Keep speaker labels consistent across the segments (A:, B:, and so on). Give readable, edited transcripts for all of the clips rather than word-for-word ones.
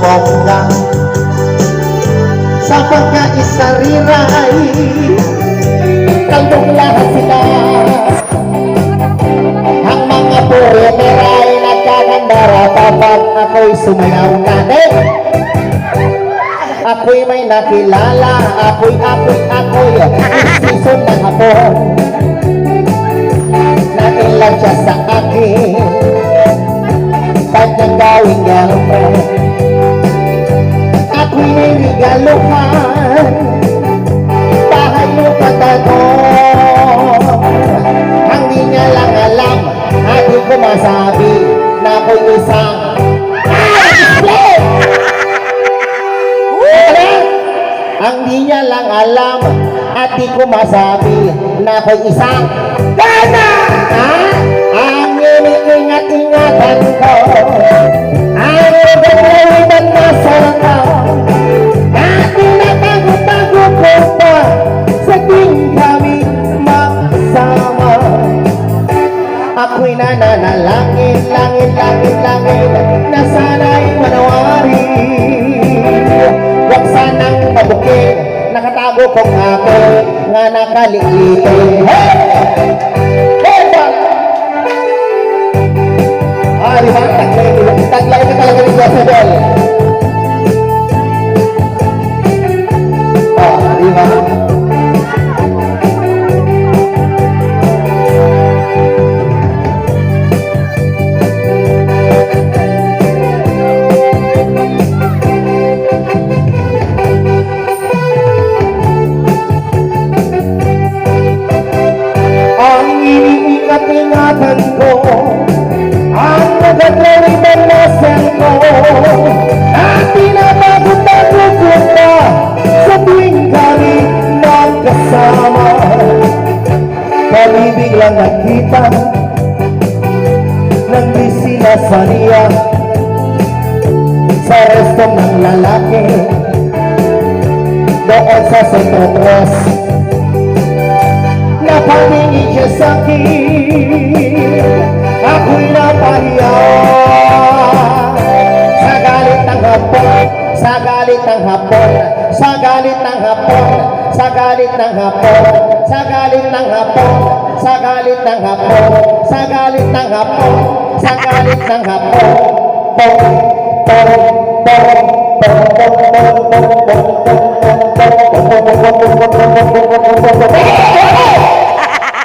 A: bongga sa pagkaisariray, kaldong lahat sila. Ang mga purimeray nagkakandara kapag ako'y sumayaw na. Ako'y may nakilala, ako'y season ng hapon. Nailan siya sa akin, kanyang gawing girlfriend. Ako'y may regaluhan, bahay lupa tanon. Ang di niya lang alam, at di ko masabi na ako'y isang ang di niya lang alam at di ko masabi na ako'y isang gana! Ang iniingat-ingatan ko, ang nagagawin na sarang at tinatago-tago ko pa sa ting kami magsama. Ako'y nananalangin, langin, na sana'y manawari. Huwag sanang mabuking, nakatago kong ako nga nakaliitin. Hey! Hey! Di ba? Taglay ka talaga ni Jezebel. Di ba? Ingatan ko ang nagaglawitan na sen ko at pinabago-bago ko pa sa tuwing kami magkasama. Pag-ibig lang nakita nang di sinasaniya sa resto ng lalaki doon sa Centro Tres. Napaningin siya sa'kin, ako'y napahiya. Sa galit ng hapon, sa galit ng hapon, sa galit ng hapon, sa galit ng hapon, sa galit ng hapon, sa galit ng hapon, sa galit ng hapon, sa galit ng hapon.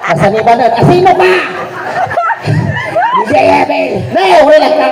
A: Kasanibanan, asino ka? DJ Ebel! No, wala nagtatay.